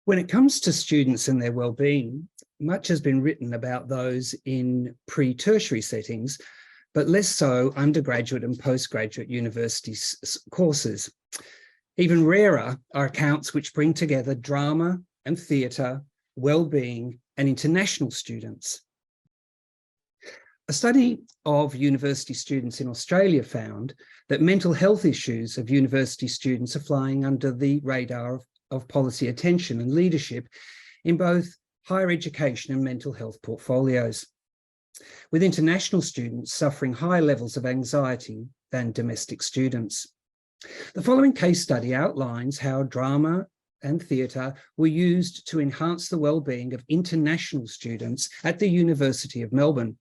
When it comes to students and their well-being, much has been written about those in pre-tertiary settings, but less so undergraduate and postgraduate university courses. Even rarer are accounts which bring together drama and theatre, well-being and international students. A study of university students in Australia found that mental health issues of university students are flying under the radar of policy attention and leadership in both higher education and mental health portfolios, with international students suffering higher levels of anxiety than domestic students. The following case study outlines how drama and theatre were used to enhance the well-being of international students at the University of Melbourne.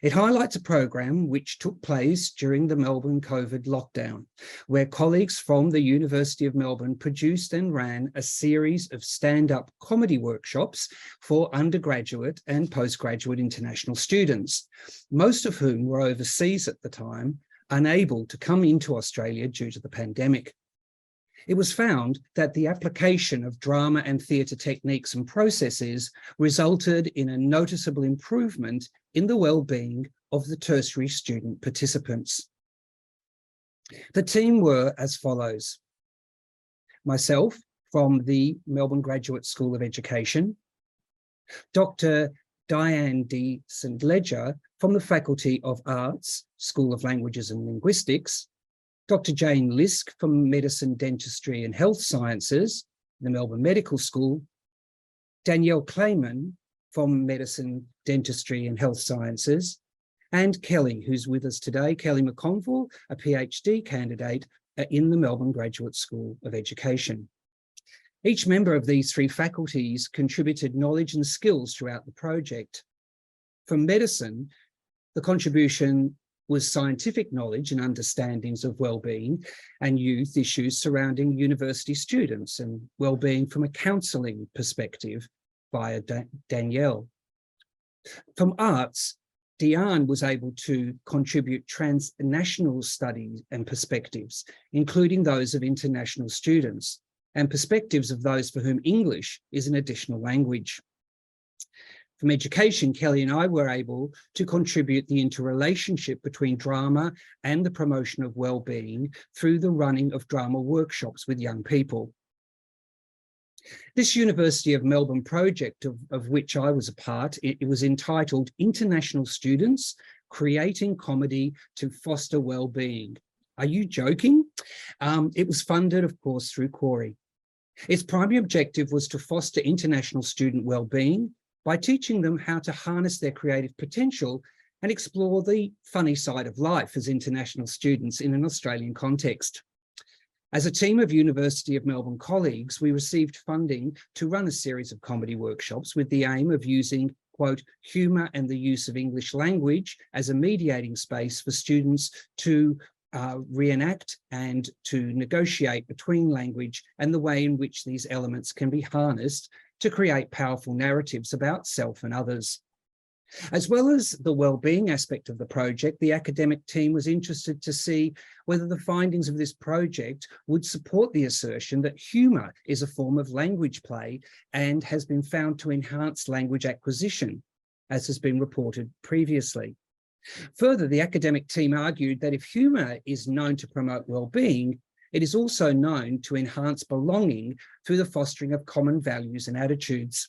It highlights a program which took place during the Melbourne COVID lockdown, where colleagues from the University of Melbourne produced and ran a series of stand-up comedy workshops for undergraduate and postgraduate international students, most of whom were overseas at the time, unable to come into Australia due to the pandemic. It was found that the application of drama and theatre techniques and processes resulted in a noticeable improvement in the well-being of the tertiary student participants. The team were as follows: myself from the Melbourne Graduate School of Education, Dr. Diane D. St. Ledger from the Faculty of Arts, School of Languages and Linguistics, Dr. Jane Lisk from Medicine, Dentistry and Health Sciences, the Melbourne Medical School, Danielle Clayman from Medicine, Dentistry and Health Sciences, and Kelly, who's with us today, Kelly McConville, a PhD candidate in the Melbourne Graduate School of Education. Each member of these three faculties contributed knowledge and skills throughout the project. From medicine, the contribution was scientific knowledge and understandings of well-being and youth issues surrounding university students and well-being from a counselling perspective via Danielle. From arts, Diane was able to contribute transnational studies and perspectives, including those of international students and perspectives of those for whom English is an additional language. From education, Kelly and I were able to contribute the interrelationship between drama and the promotion of well-being through the running of drama workshops with young people. This University of Melbourne project, of which I was a part, it was entitled International Students Creating Comedy to Foster Well-being. Are you joking? It was funded, of course, through CAWRI. Its primary objective was to foster international student well-being by teaching them how to harness their creative potential and explore the funny side of life as international students in an Australian context. As a team of University of Melbourne colleagues, we received funding to run a series of comedy workshops with the aim of using, quote, humour and the use of English language as a mediating space for students to reenact and to negotiate between language and the way in which these elements can be harnessed to create powerful narratives about self and others. As well as the well-being aspect of the project, the academic team was interested to see whether the findings of this project would support the assertion that humour is a form of language play and has been found to enhance language acquisition, as has been reported previously. Further, the academic team argued that if humour is known to promote well-being, it is also known to enhance belonging through the fostering of common values and attitudes.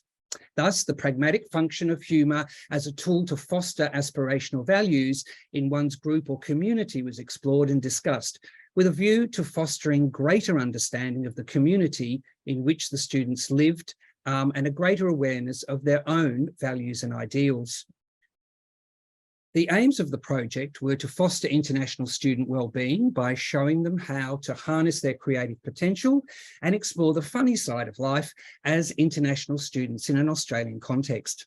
Thus, the pragmatic function of humour as a tool to foster aspirational values in one's group or community was explored and discussed, with a view to fostering greater understanding of the community in which the students lived and a greater awareness of their own values and ideals. The aims of the project were to foster international student well-being by showing them how to harness their creative potential and explore the funny side of life as international students in an Australian context,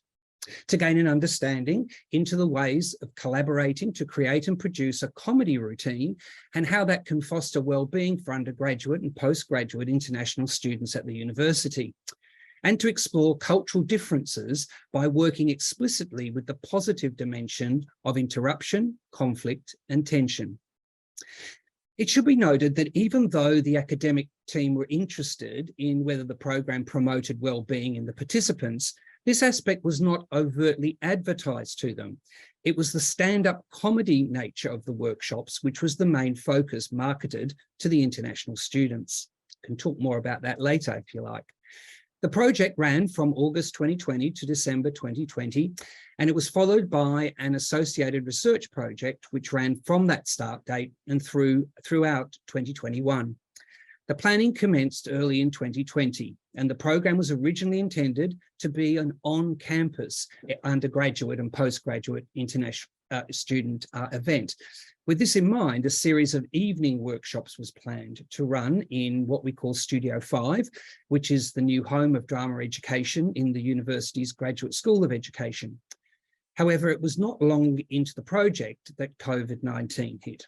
to gain an understanding into the ways of collaborating to create and produce a comedy routine and how that can foster well-being for undergraduate and postgraduate international students at the university, and to explore cultural differences by working explicitly with the positive dimension of interruption, conflict, and tension. It should be noted that even though the academic team were interested in whether the program promoted well-being in the participants, this aspect was not overtly advertised to them. It was the stand-up comedy nature of the workshops, which was the main focus marketed to the international students. I can talk more about that later if you like. The project ran from August 2020 to December 2020, and it was followed by an associated research project, which ran from that start date and throughout 2021. The planning commenced early in 2020, and the program was originally intended to be an on-campus undergraduate and postgraduate international student event. With this in mind, a series of evening workshops was planned to run in what we call Studio 5, which is the new home of drama education in the university's Graduate School of Education. However, it was not long into the project that COVID-19 hit.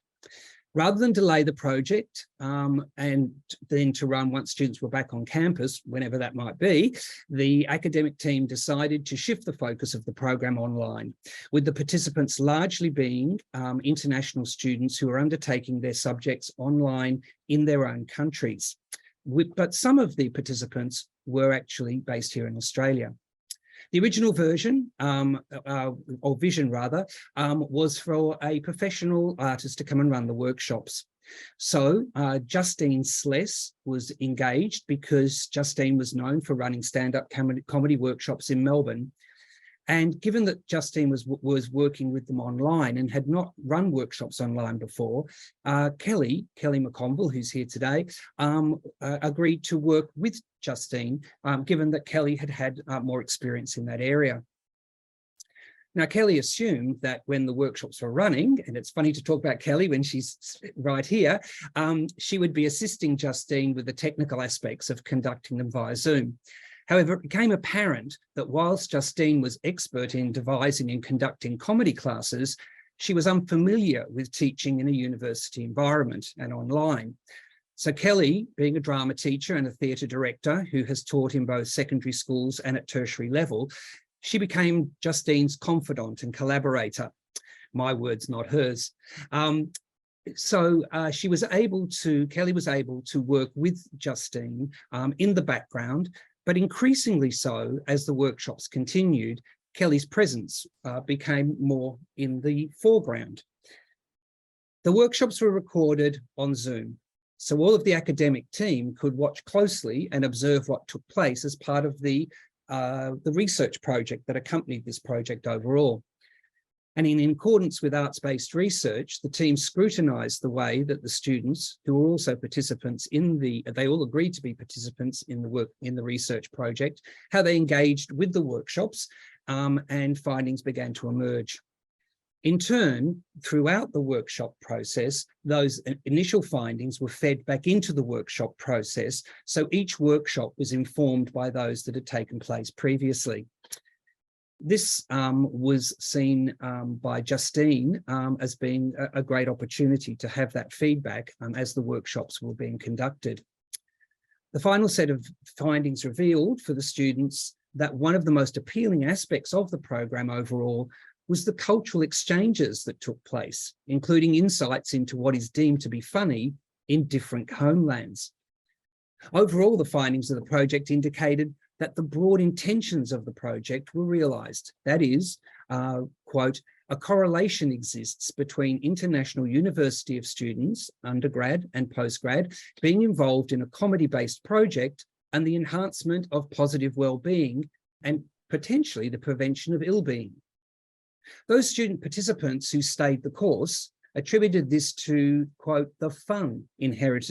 Rather than delay the project and then to run once students were back on campus, whenever that might be, the academic team decided to shift the focus of the program online, with the participants largely being international students who are undertaking their subjects online in their own countries. But some of the participants were actually based here in Australia. The original version, or vision rather, was for a professional artist to come and run the workshops. So Justine Sallis was engaged because Justine was known for running stand-up comedy workshops in Melbourne. And given that Justine was working with them online and had not run workshops online before, Kelly McConville, who's here today, agreed to work with Justine, given that Kelly had more experience in that area. Now, Kelly assumed that when the workshops were running, and it's funny to talk about Kelly when she's right here, she would be assisting Justine with the technical aspects of conducting them via Zoom. However, it became apparent that whilst Justine was expert in devising and conducting comedy classes, she was unfamiliar with teaching in a university environment and online. So Kelly, being a drama teacher and a theatre director who has taught in both secondary schools and at tertiary level, she became Justine's confidant and collaborator. My words, not hers. Kelly was able to work with Justine in the background, but increasingly so as the workshops continued, Kelly's presence became more in the foreground. The workshops were recorded on Zoom, so all of the academic team could watch closely and observe what took place as part of the research project that accompanied this project overall. And in accordance with arts-based research, the team scrutinised the way that the students, who were also participants they all agreed to be participants in the research project, how they engaged with the workshops, and findings began to emerge. In turn, throughout the workshop process, those initial findings were fed back into the workshop process, so each workshop was informed by those that had taken place previously. This was seen by Justine as being a great opportunity to have that feedback as the workshops were being conducted. The final set of findings revealed for the students that one of the most appealing aspects of the program overall was the cultural exchanges that took place, including insights into what is deemed to be funny in different homelands. Overall, the findings of the project indicated that the broad intentions of the project were realised. That is, quote, a correlation exists between international university of students, undergrad and postgrad, being involved in a comedy-based project and the enhancement of positive well-being and potentially the prevention of ill-being. Those student participants who stayed the course attributed this to, quote, the fun inherent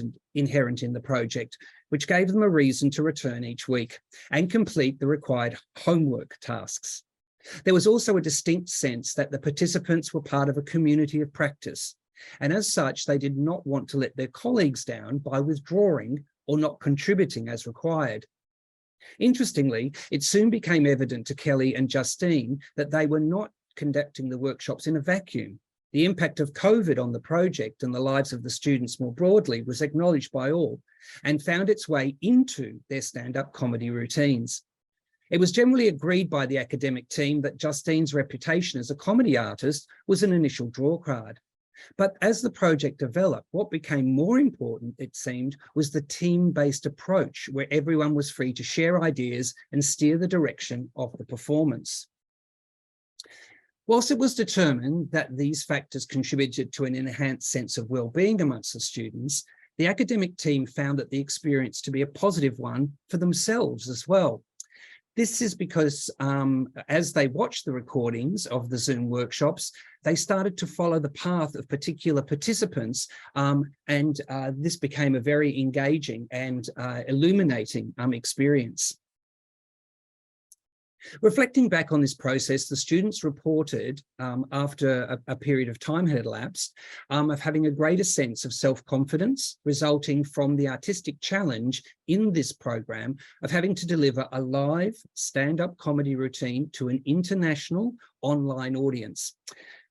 in the project, which gave them a reason to return each week and complete the required homework tasks. There was also a distinct sense that the participants were part of a community of practice, and as such, they did not want to let their colleagues down by withdrawing or not contributing as required. Interestingly, it soon became evident to Kelly and Justine that they were not conducting the workshops in a vacuum. The impact of COVID on the project and the lives of the students more broadly was acknowledged by all and found its way into their stand-up comedy routines. It was generally agreed by the academic team that Justine's reputation as a comedy artist was an initial draw card, But as the project developed, what became more important, it seemed, was the team-based approach, where everyone was free to share ideas and steer the direction of the performance. Whilst it was determined that these factors contributed to an enhanced sense of well-being amongst the students, the academic team found that the experience to be a positive one for themselves as well. This is because as they watched the recordings of the Zoom workshops, they started to follow the path of particular participants, and this became a very engaging and illuminating experience. Reflecting back on this process, the students reported, after a period of time had elapsed, of having a greater sense of self-confidence resulting from the artistic challenge in this program of having to deliver a live stand-up comedy routine to an international online audience.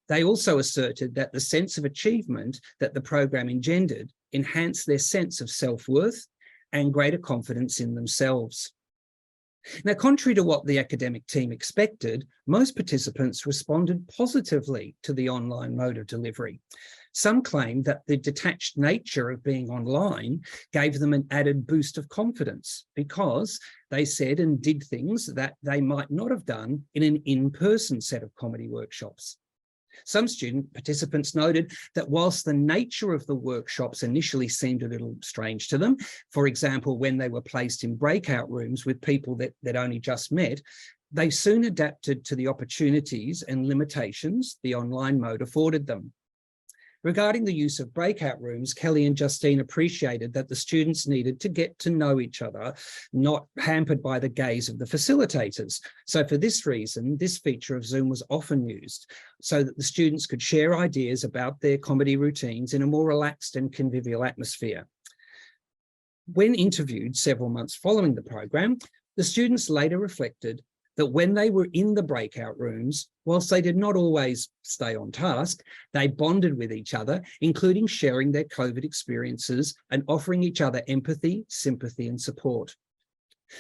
They also asserted that the sense of achievement that the program engendered enhanced their sense of self-worth and greater confidence in themselves. Now, contrary to what the academic team expected, most participants responded positively to the online mode of delivery. Some claimed that the detached nature of being online gave them an added boost of confidence because they said and did things that they might not have done in an in-person set of comedy workshops. Some student participants noted that whilst the nature of the workshops initially seemed a little strange to them, for example, when they were placed in breakout rooms with people that only just met, they soon adapted to the opportunities and limitations the online mode afforded them. Regarding the use of breakout rooms, Kelly and Justine appreciated that the students needed to get to know each other, not hampered by the gaze of the facilitators. So for this reason, this feature of Zoom was often used so that the students could share ideas about their comedy routines in a more relaxed and convivial atmosphere. When interviewed several months following the program, the students later reflected that when they were in the breakout rooms, whilst they did not always stay on task, they bonded with each other, including sharing their COVID experiences and offering each other empathy, sympathy, and support.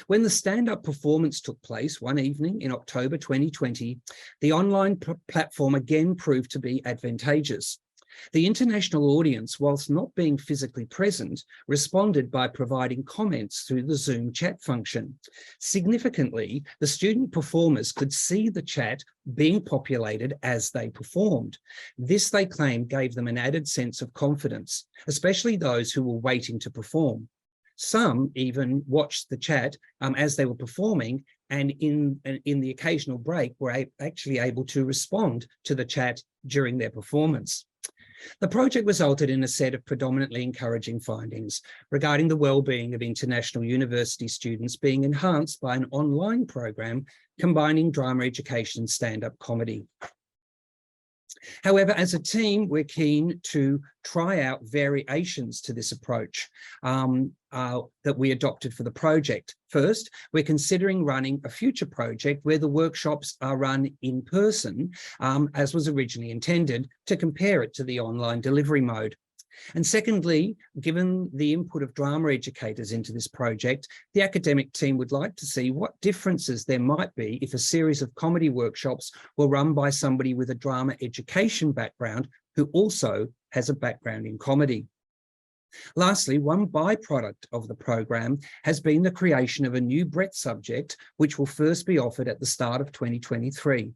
When the stand-up performance took place one evening in October 2020, the online platform again proved to be advantageous. The international audience, whilst not being physically present, responded by providing comments through the Zoom chat function. Significantly, the student performers could see the chat being populated as they performed. This, they claimed, gave them an added sense of confidence, especially those who were waiting to perform. Some even watched the chat as they were performing, and in the occasional break were actually able to respond to the chat during their performance. The project resulted in a set of predominantly encouraging findings regarding the well-being of international university students being enhanced by an online program combining drama education and stand-up comedy. However, as a team, we're keen to try out variations to this approach that we adopted for the project. First, we're considering running a future project where the workshops are run in person, as was originally intended, to compare it to the online delivery mode. And secondly, given the input of drama educators into this project, the academic team would like to see what differences there might be if a series of comedy workshops were run by somebody with a drama education background who also has a background in comedy. Lastly, one byproduct of the program has been the creation of a new breadth subject, which will first be offered at the start of 2023.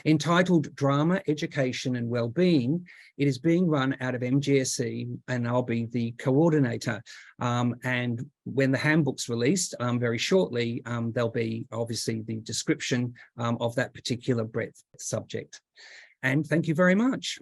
Entitled Drama, Education and Wellbeing, it is being run out of MGSE and I'll be the coordinator. And when the handbook's released very shortly, there'll be obviously the description of that particular breadth subject. And thank you very much.